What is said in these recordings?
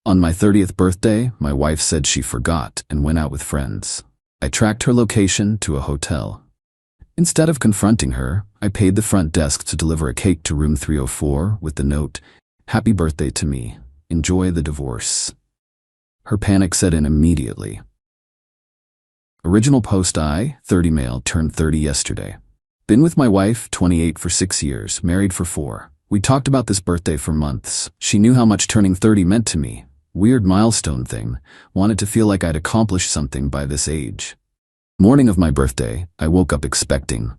On my 30th birthday, my wife said she forgot and went out with friends. I tracked her location to a hotel. Instead of confronting her, I paid the front desk to deliver a cake to room 304 with the note, "Happy birthday to me. Enjoy the divorce." Her panic set in immediately. Original post: I, 30 male, turned 30 yesterday. Been with my wife, 28, for 6 years, married for 4. We talked about this birthday for months. She knew how much turning 30 meant to me. Weird milestone thing. Wanted to feel like I'd accomplished something by this age. Morning of my birthday, I woke up expecting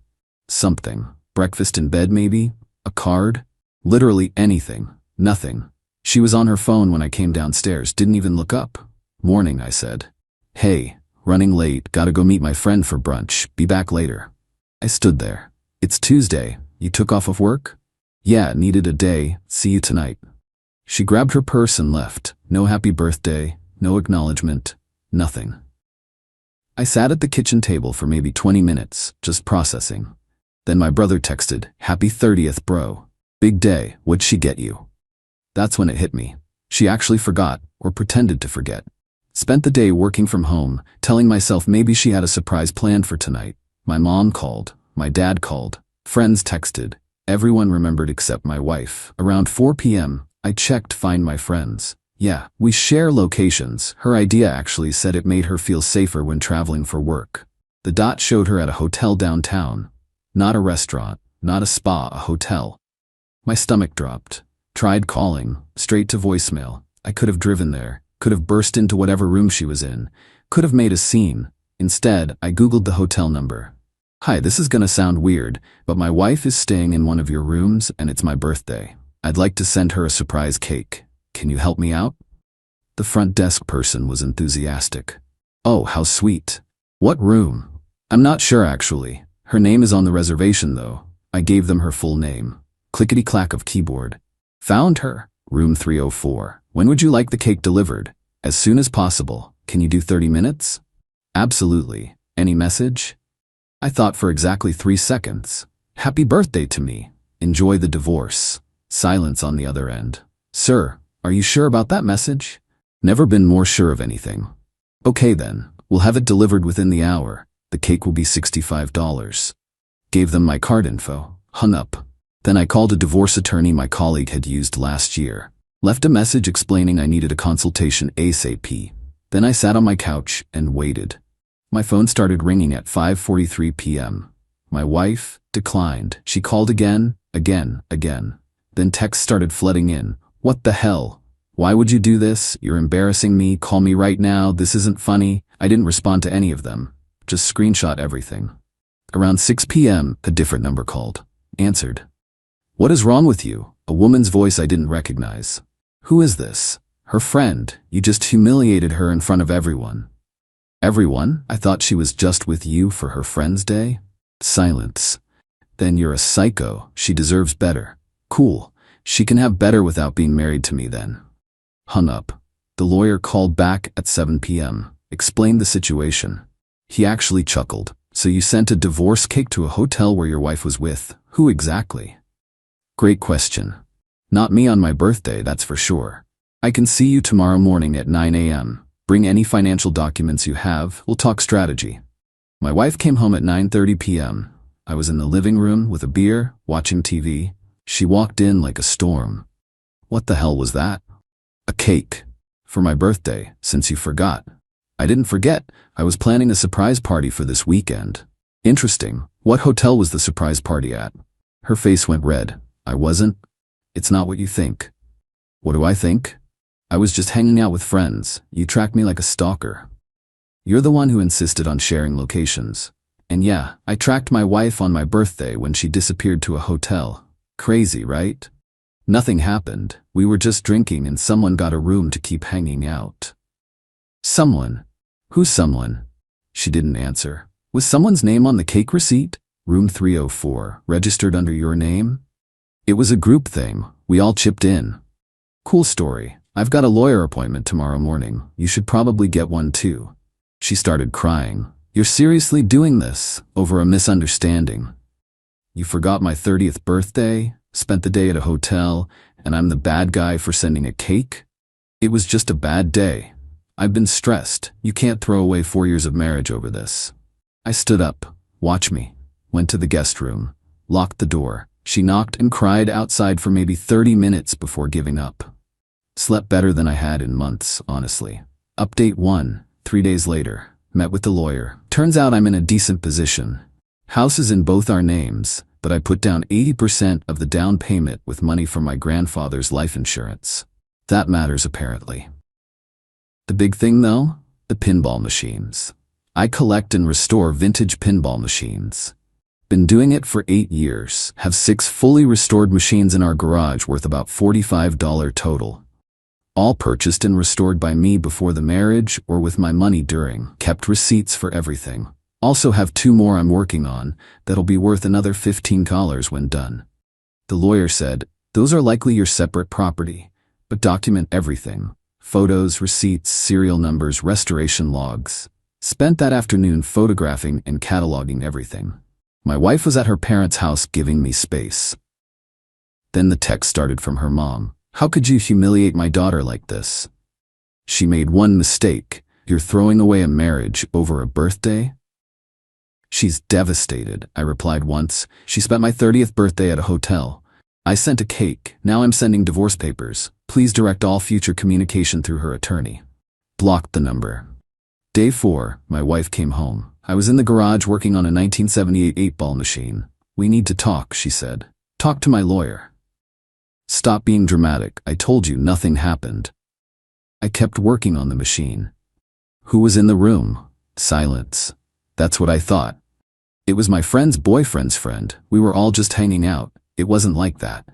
something. Breakfast in bed maybe? A card? Literally anything. Nothing. She was on her phone when I came downstairs, didn't even look up. "Morning," I said. "Hey, running late, gotta go meet my friend for brunch, be back later." I stood there. "It's Tuesday, you took off of work?" "Yeah, needed a day, see you tonight." She grabbed her purse and left. No happy birthday, no acknowledgement, nothing. I sat at the kitchen table for maybe 20 minutes, just processing. Then my brother texted, "Happy 30th, bro. Big day, what'd she get you?" That's when it hit me. She actually forgot, or pretended to forget. Spent the day working from home, telling myself maybe she had a surprise planned for tonight. My mom called, my dad called, friends texted. Everyone remembered except my wife. Around 4 p.m., I checked Find My Friends. Yeah, we share locations. Her idea actually said it made her feel safer when traveling for work. The dot showed her at a hotel downtown. Not a restaurant, not a spa, a hotel. My stomach dropped. Tried calling, straight to voicemail. I could have driven there, could have burst into whatever room she was in, could have made a scene. Instead, I Googled the hotel number. "Hi, this is gonna sound weird, but my wife is staying in one of your rooms and it's my birthday. I'd like to send her a surprise cake. Can you help me out?" The front desk person was enthusiastic. "Oh, how sweet. What room?" "I'm not sure actually. Her name is on the reservation though." I gave them her full name. Clickety-clack of keyboard. "Found her. Room 304. When would you like the cake delivered?" "As soon as possible. Can you do 30 minutes?" "Absolutely. Any message?" I thought for exactly 3 seconds. "Happy birthday to me. Enjoy the divorce." Silence on the other end. "Sir, are you sure about that message?" "Never been more sure of anything." "Okay then, we'll have it delivered within the hour. The cake will be $65. Gave them my card info. Hung up. Then I called a divorce attorney my colleague had used last year. Left a message explaining I needed a consultation ASAP. Then I sat on my couch and waited. My phone started ringing at 5:43 p.m. My wife declined. She called again. Then texts started flooding in. "What the hell? Why would you do this? You're embarrassing me. Call me right now. This isn't funny." I didn't respond to any of them. Just screenshot everything. Around 6 p.m., a different number called. Answered. "What is wrong with you?" A woman's voice I didn't recognize. "Who is this?" "Her friend. You just humiliated her in front of everyone." "Everyone? I thought she was just with you for her friend's day." Silence. "Then you're a psycho. She deserves better." "Cool. She can have better without being married to me then." Hung up. The lawyer called back at 7 p.m. Explained the situation. He actually chuckled. "So you sent a divorce cake to a hotel where your wife was with. Who exactly?" "Great question. Not me on my birthday, that's for sure. I can see you tomorrow morning at 9 a.m. Bring any financial documents you have, we'll talk strategy." My wife came home at 9:30 p.m. I was in the living room with a beer, watching TV. She walked in like a storm. "What the hell was that?" "A cake. For my birthday, since you forgot." "I didn't forget. I was planning a surprise party for this weekend." "Interesting. What hotel was the surprise party at?" Her face went red. "I wasn't." "It's not what you think." "What do I think?" "I was just hanging out with friends. You tracked me like a stalker." "You're the one who insisted on sharing locations." "And yeah, I tracked my wife on my birthday when she disappeared to a hotel. Crazy, right?" "Nothing happened. We were just drinking and someone got a room to keep hanging out." "Someone? Who's someone?" She didn't answer. "Was someone's name on the cake receipt?" "Room 304, registered under your name?" "It was a group thing. We all chipped in." "Cool story. I've got a lawyer appointment tomorrow morning. You should probably get one too." She started crying. "You're seriously doing this? Over a misunderstanding? You forgot my 30th birthday, spent the day at a hotel, and I'm the bad guy for sending a cake?" It was just a bad day. I've been stressed. You can't throw away 4 years of marriage over this. I stood up. Watch me. Went to the guest room. Locked the door. She knocked and cried outside for maybe 30 minutes before giving up. Slept better than I had in months, honestly. Update 1. 3 days later. Met with the lawyer. Turns out I'm in a decent position. House is in both our names, but I put down 80% of the down payment with money from my grandfather's life insurance. That matters apparently. The big thing though? The pinball machines. I collect and restore vintage pinball machines. Been doing it for 8 years. Have 6 fully restored machines in our garage worth about $45 total. All purchased and restored by me before the marriage or with my money during. Kept receipts for everything. Also have 2 more I'm working on that'll be worth another $15 when done. The lawyer said, those are likely your separate property, but document everything. Photos, receipts, serial numbers, restoration logs. Spent that afternoon photographing and cataloging everything. My wife was at her parents' house giving me space. Then the text started from her mom. How could you humiliate my daughter like this? She made one mistake. You're throwing away a marriage over a birthday? She's devastated, I replied once. She spent my 30th birthday at a hotel. I sent a cake. Now I'm sending divorce papers. Please direct all future communication through her attorney. Blocked the number. Day 4, my wife came home. I was in the garage working on a 1978 8-ball machine. We need to talk, she said. Talk to my lawyer. Stop being dramatic. I told you nothing happened. I kept working on the machine. Who was in the room? Silence. That's what I thought. It was my friend's boyfriend's friend. We were all just hanging out. It wasn't like that.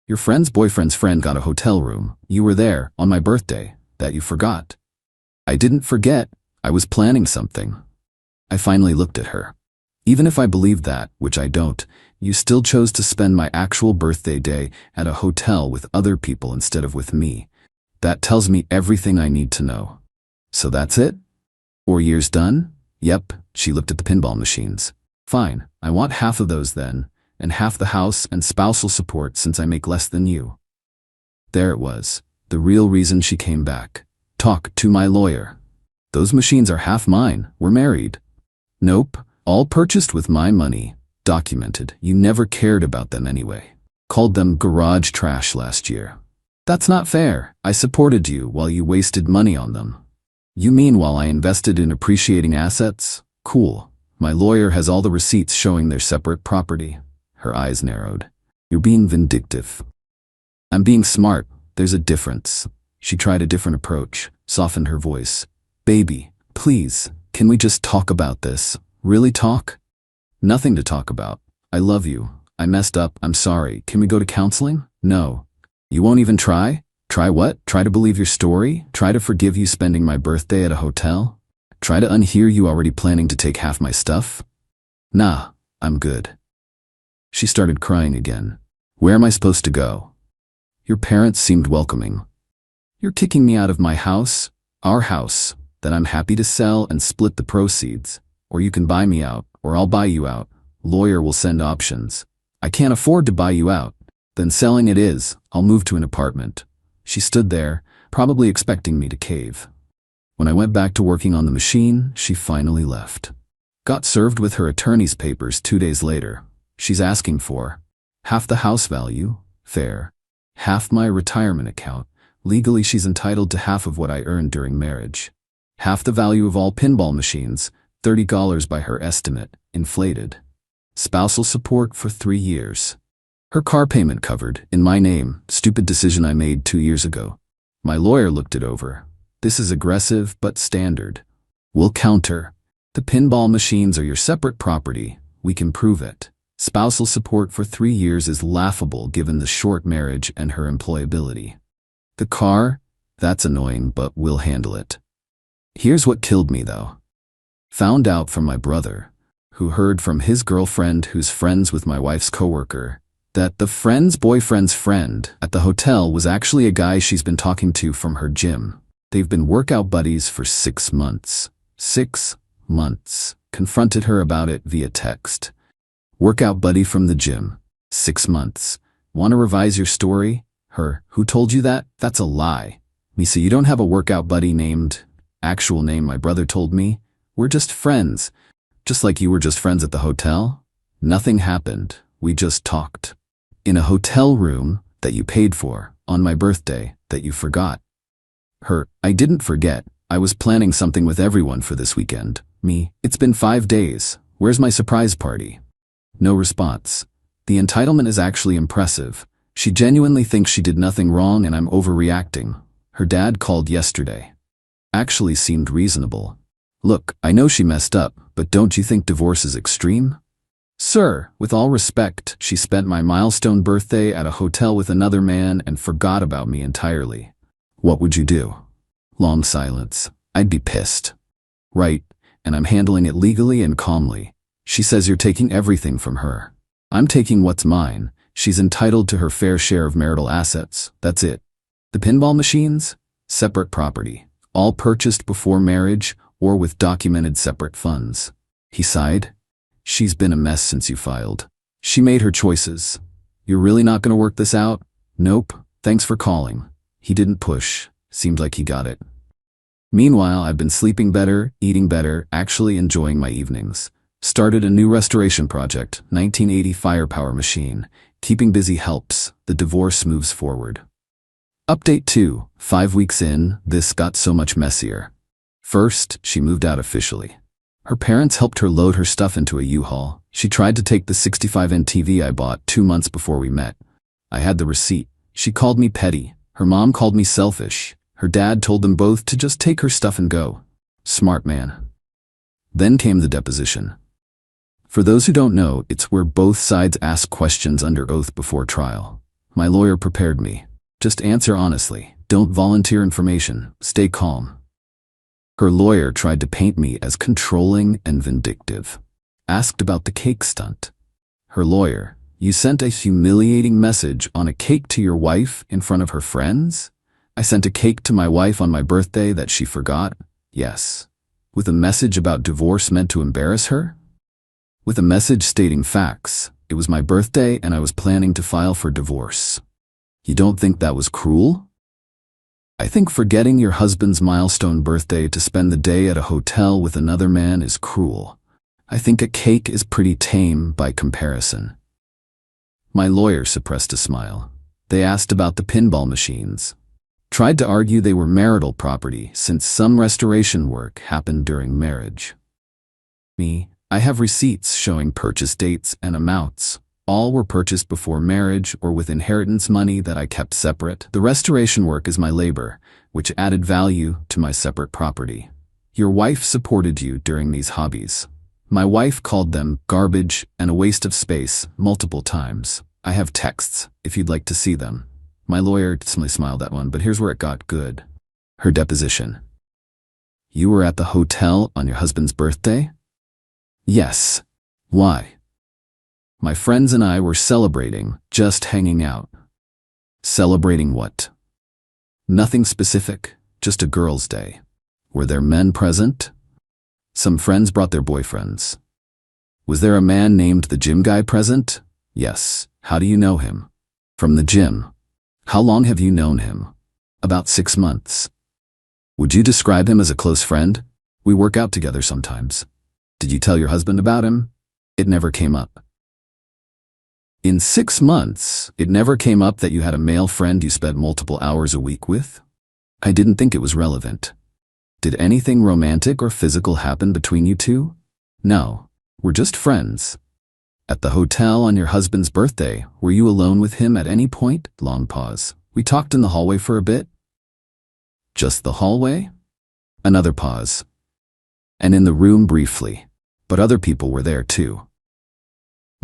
Your friend's boyfriend's friend got a hotel room. You were there, on my birthday. That you forgot. I didn't forget. I was planning something. I finally looked at her. Even if I believed that, which I don't, you still chose to spend my actual birthday day at a hotel with other people instead of with me. That tells me everything I need to know. So that's it? 4 years done? Yep, she looked at the pinball machines. Fine, I want half of those then, and half the house and spousal support since I make less than you. There it was, the real reason she came back. Talk to my lawyer. Those machines are half mine, we're married. Nope, all purchased with my money. Documented, you never cared about them anyway. Called them garage trash last year. That's not fair. I supported you while you wasted money on them. You mean while I invested in appreciating assets? Cool. My lawyer has all the receipts showing their separate property. Her eyes narrowed. You're being vindictive. I'm being smart. There's a difference. She tried a different approach, softened her voice. Baby, please, can we just talk about this? Really talk? Nothing to talk about. I love you. I messed up. I'm sorry. Can we go to counseling? No. You won't even try? Try what? Try to believe your story? Try to forgive you spending my birthday at a hotel? Try to unhear you already planning to take half my stuff? Nah, I'm good. She started crying again. Where am I supposed to go? Your parents seemed welcoming. You're kicking me out of my house, our house, that I'm happy to sell and split the proceeds. Or you can buy me out, or I'll buy you out. Lawyer will send options. I can't afford to buy you out. Then selling it is. I'll move to an apartment. She stood there, probably expecting me to cave. When I went back to working on the machine, she finally left. Got served with her attorney's papers 2 days later. She's asking for half the house value, fair, half my retirement account. Legally, she's entitled to half of what I earned during marriage. Half the value of all pinball machines, $30 by her estimate, inflated. Spousal support for 3 years. Her car payment covered, in my name, stupid decision I made 2 years ago. My lawyer looked it over. This is aggressive but standard. We'll counter. The pinball machines are your separate property. We can prove it. Spousal support for 3 years is laughable given the short marriage and her employability. The car? That's annoying, but we'll handle it. Here's what killed me though. Found out from my brother, who heard from his girlfriend who's friends with my wife's coworker, that the friend's boyfriend's friend at the hotel was actually a guy she's been talking to from her gym. They've been workout buddies for 6 months. 6 months. Confronted her about it via text. Workout buddy from the gym. 6 months. Want to revise your story? Her, who told you that? That's a lie. Misa, you don't have a workout buddy named, actual name my brother told me. We're just friends. Just like you were just friends at the hotel? Nothing happened. We just talked. In a hotel room that you paid for, on my birthday, that you forgot. I didn't forget. I was planning something with everyone for this weekend. Me, it's been 5 days. Where's my surprise party? No response. The entitlement is actually impressive. She genuinely thinks she did nothing wrong and I'm overreacting. Her dad called yesterday. Actually seemed reasonable. Look, I know she messed up, but don't you think divorce is extreme? Sir, with all respect, she spent my milestone birthday at a hotel with another man and forgot about me entirely. What would you do? Long silence. I'd be pissed. Right, and I'm handling it legally and calmly. She says you're taking everything from her. I'm taking what's mine. She's entitled to her fair share of marital assets. That's it. The pinball machines? Separate property. All purchased before marriage or with documented separate funds. He sighed. She's been a mess since you filed. She made her choices. You're really not going to work this out? Nope. Thanks for calling. He didn't push. Seemed like he got it. Meanwhile, I've been sleeping better, eating better, actually enjoying my evenings. Started a new restoration project, 1980 firepower machine. Keeping busy helps. The divorce moves forward. Update 2. 5 weeks in, this got so much messier. First, she moved out officially. Her parents helped her load her stuff into a U-Haul. She tried to take the 65-inch TV I bought 2 months before we met. I had the receipt. She called me petty. Her mom called me selfish. Her dad told them both to just take her stuff and go. Smart man. Then came the deposition. For those who don't know, it's where both sides ask questions under oath before trial. My lawyer prepared me. Just answer honestly. Don't volunteer information. Stay calm. Her lawyer tried to paint me as controlling and vindictive. Asked about the cake stunt. Her lawyer, you sent a humiliating message on a cake to your wife in front of her friends? I sent a cake to my wife on my birthday that she forgot? Yes. With a message about divorce meant to embarrass her? With a message stating facts. It was my birthday and I was planning to file for divorce. You don't think that was cruel? I think forgetting your husband's milestone birthday to spend the day at a hotel with another man is cruel. I think a cake is pretty tame by comparison. My lawyer suppressed a smile. They asked about the pinball machines. Tried to argue they were marital property since some restoration work happened during marriage. Me, I have receipts showing purchase dates and amounts. All were purchased before marriage or with inheritance money that I kept separate. The restoration work is my labor, which added value to my separate property. Your wife supported you during these hobbies. My wife called them garbage and a waste of space multiple times. I have texts, if you'd like to see them. My lawyer smiled at one, but here's where it got good. Her deposition. You were at the hotel on your husband's birthday? Yes. Why? My friends and I were celebrating, just hanging out. Celebrating what? Nothing specific, just a girls' day. Were there men present? Some friends brought their boyfriends. Was there a man named the gym guy present? Yes. How do you know him? From the gym. How long have you known him? About 6 months. Would you describe him as a close friend? We work out together sometimes. Did you tell your husband about him? It never came up. In 6 months, it never came up that you had a male friend you spent multiple hours a week with? I didn't think it was relevant. Did anything romantic or physical happen between you two? No, we're just friends. At the hotel on your husband's birthday, were you alone with him at any point? Long pause. We talked in the hallway for a bit? Just the hallway? Another pause. And in the room briefly, but other people were there too.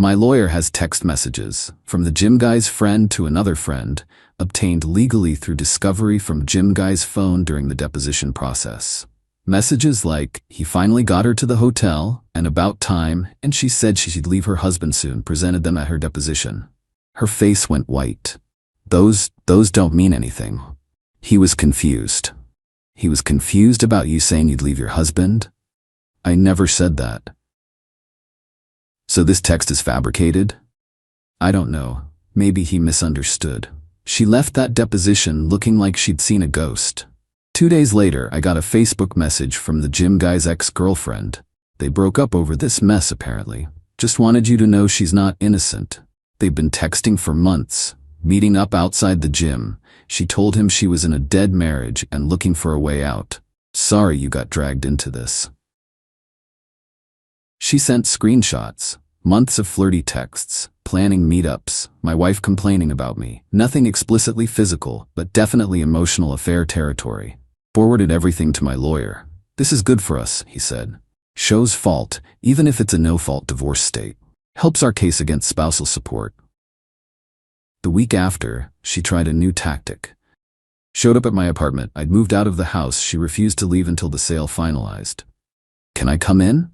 My lawyer has text messages from the gym guy's friend to another friend, obtained legally through discovery from gym guy's phone during the deposition process. Messages like, he finally got her to the hotel, and about time, and she said she'd leave her husband soon, presented them at her deposition. Her face went white. Those don't mean anything. He was confused. He was confused about you saying you'd leave your husband? I never said that. So this text is fabricated? I don't know. Maybe he misunderstood. She left that deposition looking like she'd seen a ghost. 2 days later, I got a Facebook message from the gym guy's ex-girlfriend. They broke up over this mess, apparently. Just wanted you to know she's not innocent. They've been texting for months, meeting up outside the gym. She told him she was in a dead marriage and looking for a way out. Sorry you got dragged into this. She sent screenshots, months of flirty texts, planning meetups, my wife complaining about me. Nothing explicitly physical, but definitely emotional affair territory. Forwarded everything to my lawyer. This is good for us, he said. Shows fault, even if it's a no-fault divorce state. Helps our case against spousal support. The week after, she tried a new tactic. Showed up at my apartment. I'd moved out of the house. She refused to leave until the sale finalized. Can I come in?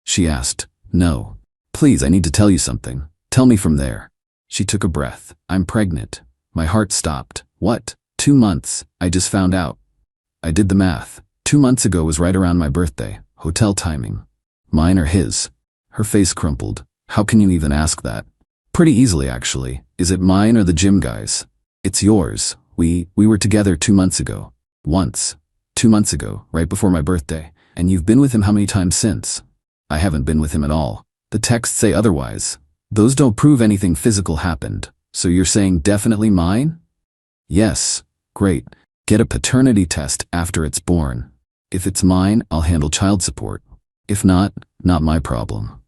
She asked. No. Please, I need to tell you something. Tell me from there. She took a breath. I'm pregnant. My heart stopped. What? 2 months. I just found out. I did the math. 2 months ago was right around my birthday. Hotel timing. Mine or his? Her face crumpled. How can you even ask that? Pretty easily, actually. Is it mine or the gym guy's? It's yours. We were together 2 months ago. Once. 2 months ago, right before my birthday. And you've been with him how many times since? I haven't been with him at all. The texts say otherwise. Those don't prove anything physical happened. So you're saying definitely mine? Yes. Great. Get a paternity test after it's born. If it's mine, I'll handle child support. If not, not my problem.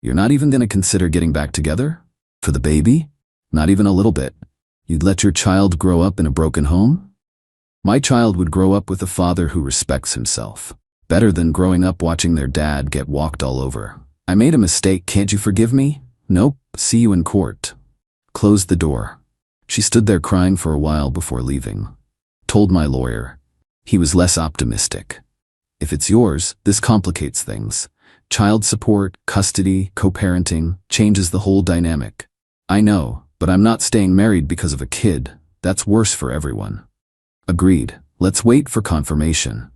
You're not even gonna consider getting back together? For the baby? Not even a little bit. You'd let your child grow up in a broken home? My child would grow up with a father who respects himself. Better than growing up watching their dad get walked all over. I made a mistake, can't you forgive me? Nope, see you in court. Closed the door. She stood there crying for a while before leaving. Told my lawyer. He was less optimistic. If it's yours, this complicates things. Child support, custody, co-parenting, changes the whole dynamic. I know, but I'm not staying married because of a kid. That's worse for everyone. Agreed. Let's wait for confirmation.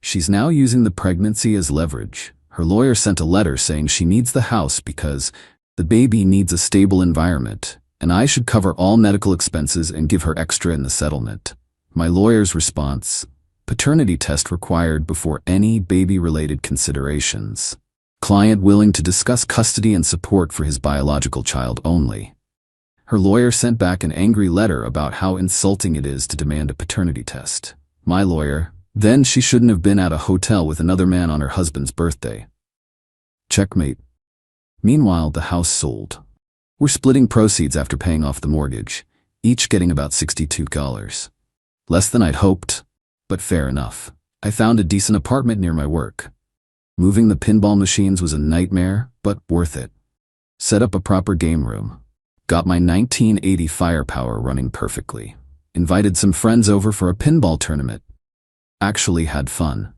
She's now using the pregnancy as leverage. Her lawyer sent a letter saying she needs the house because the baby needs a stable environment, and I should cover all medical expenses and give her extra in the settlement. My lawyer's response: paternity test required before any baby-related considerations. Client willing to discuss custody and support for his biological child only. Her lawyer sent back an angry letter about how insulting it is to demand a paternity test. My lawyer: then she shouldn't have been at a hotel with another man on her husband's birthday. Checkmate. Meanwhile, the house sold. We're splitting proceeds after paying off the mortgage, each getting about $62. Less than I'd hoped, but fair enough. I found a decent apartment near my work. Moving the pinball machines was a nightmare, but worth it. Set up a proper game room. Got my 1980 firepower running perfectly. Invited some friends over for a pinball tournament. Actually had fun.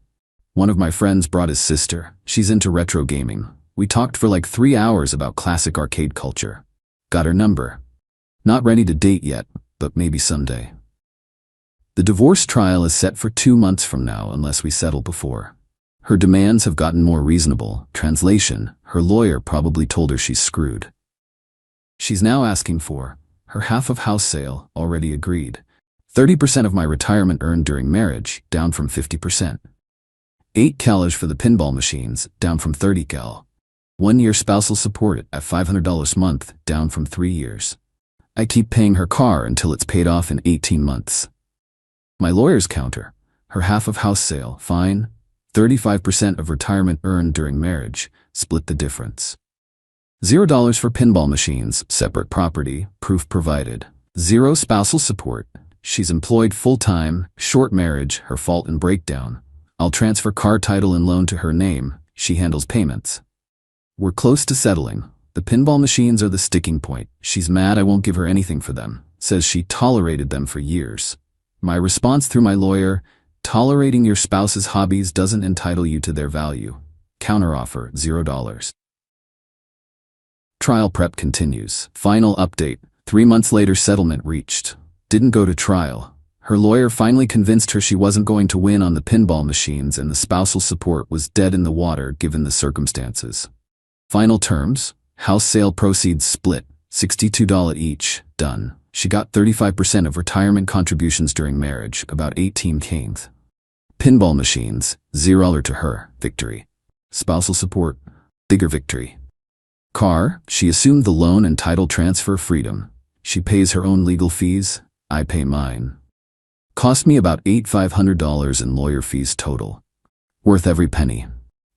One of my friends brought his sister. She's into retro gaming. We talked for like 3 hours about classic arcade culture. Got her number. Not ready to date yet, but maybe someday. The divorce trial is set for 2 months from now unless we settle before. Her demands have gotten more reasonable. Translation: her lawyer probably told her she's screwed. She's now asking for her half of house sale, already agreed. 30% of my retirement earned during marriage, down from 50%. 8 CALage for the pinball machines, down from 30 CAL. 1 year spousal support at $500 a month, down from 3 years. I keep paying her car until it's paid off in 18 months. My lawyer's counter: her half of house sale, fine. 35% of retirement earned during marriage, split the difference. $0 for pinball machines, separate property, proof provided. 0 spousal support. She's employed full-time, short marriage, her fault and breakdown. I'll transfer car title and loan to her name, she handles payments. We're close to settling. The pinball machines are the sticking point. She's mad I won't give her anything for them. Says she tolerated them for years. My response through my lawyer: tolerating your spouse's hobbies doesn't entitle you to their value. Counteroffer: $0. Trial prep continues. Final update: 3 months later, settlement reached. Didn't go to trial. Her lawyer finally convinced her she wasn't going to win on the pinball machines and the spousal support was dead in the water given the circumstances. Final terms: house sale proceeds split, $62 each, done. She got 35% of retirement contributions during marriage, about 18K. Pinball machines, $0 to her, victory. Spousal support, bigger victory. Car, she assumed the loan and title transfer freedom. She pays her own legal fees, I pay mine. Cost me about $8,500 in lawyer fees total. Worth every penny.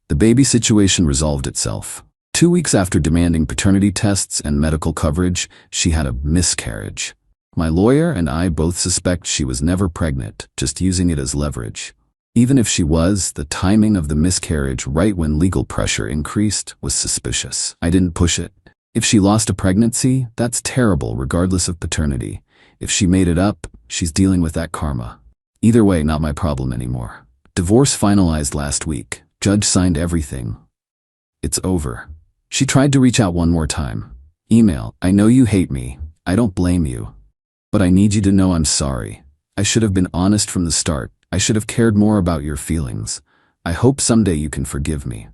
The baby situation resolved itself. 2 weeks after demanding paternity tests and medical coverage, she had a miscarriage. My lawyer and I both suspect she was never pregnant, just using it as leverage. Even if she was, the timing of the miscarriage right when legal pressure increased was suspicious. I didn't push it. If she lost a pregnancy, that's terrible regardless of paternity. If she made it up, she's dealing with that karma. Either way, not my problem anymore. Divorce finalized last week. Judge signed everything. It's over. She tried to reach out one more time. Email, I know you hate me. I don't blame you. But I need you to know I'm sorry. I should have been honest from the start. I should have cared more about your feelings. I hope someday you can forgive me.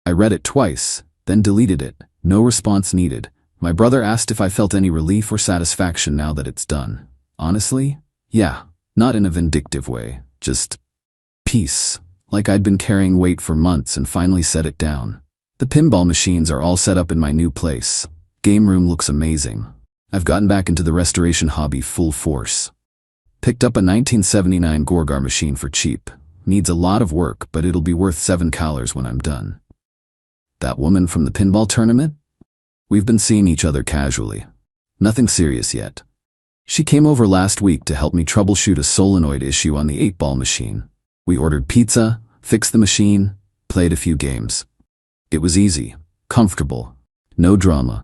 I read it twice, then deleted it. No response needed. My brother asked if I felt any relief or satisfaction now that it's done. Honestly, yeah, not in a vindictive way, just peace. Like I'd been carrying weight for months and finally set it down. The pinball machines are all set up in my new place. Game room looks amazing. I've gotten back into the restoration hobby full force. Picked up a 1979 Gorgar machine for cheap. Needs a lot of work, but it'll be worth $7 when I'm done. That woman from the pinball tournament? We've been seeing each other casually. Nothing serious yet. She came over last week to help me troubleshoot a solenoid issue on the 8-ball machine. We ordered pizza, fixed the machine, played a few games. It was easy, comfortable, no drama.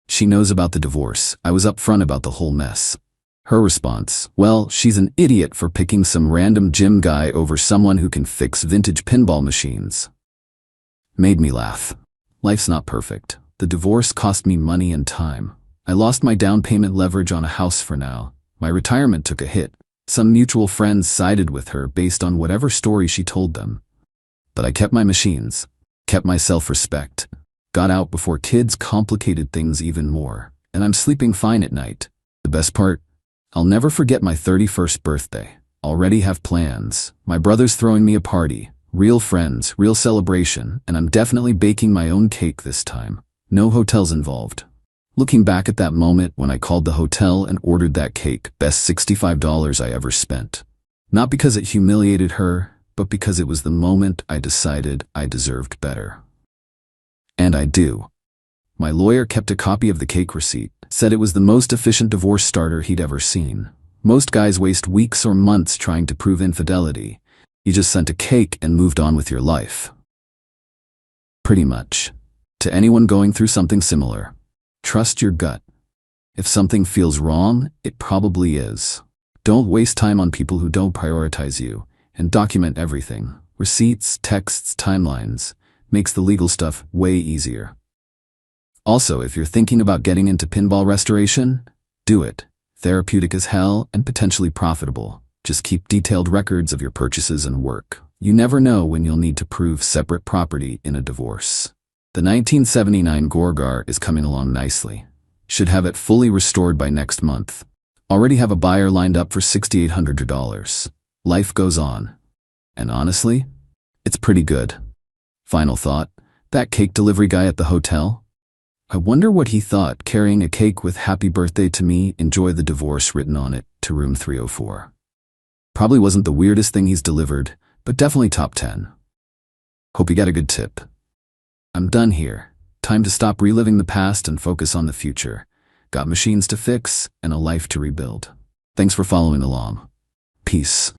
She knows about the divorce. I was upfront about the whole mess. Her response, well, she's an idiot for picking some random gym guy over someone who can fix vintage pinball machines. Made me laugh. Life's not perfect. The divorce cost me money and time. I lost my down payment leverage on a house for now. My retirement took a hit. Some mutual friends sided with her based on whatever story she told them. But I kept my machines, kept my self-respect, got out before kids complicated things even more, and I'm sleeping fine at night. The best part? I'll never forget my 31st birthday. Already have plans. My brother's throwing me a party. Real friends, real celebration, and I'm definitely baking my own cake this time. No hotels involved. Looking back at that moment when I called the hotel and ordered that cake, best $65 I ever spent. Not because it humiliated her, but because it was the moment I decided I deserved better. And I do. My lawyer kept a copy of the cake receipt, said it was the most efficient divorce starter he'd ever seen. Most guys waste weeks or months trying to prove infidelity. You just sent a cake and moved on with your life. Pretty much. To anyone going through something similar, trust your gut. If something feels wrong, it probably is. Don't waste time on people who don't prioritize you, and document everything. Receipts, texts, timelines. Makes the legal stuff way easier. Also, if you're thinking about getting into pinball restoration, do it. Therapeutic as hell and potentially profitable. Just keep detailed records of your purchases and work. You never know when you'll need to prove separate property in a divorce. The 1979 Gorgar is coming along nicely. Should have it fully restored by next month. Already have a buyer lined up for $6,800. Life goes on. And honestly, it's pretty good. Final thought, that cake delivery guy at the hotel? I wonder what he thought carrying a cake with "Happy Birthday to me, enjoy the divorce" written on it to room 304. Probably wasn't the weirdest thing he's delivered, but definitely top 10. Hope you got a good tip. I'm done here. Time to stop reliving the past and focus on the future. Got machines to fix and a life to rebuild. Thanks for following along. Peace.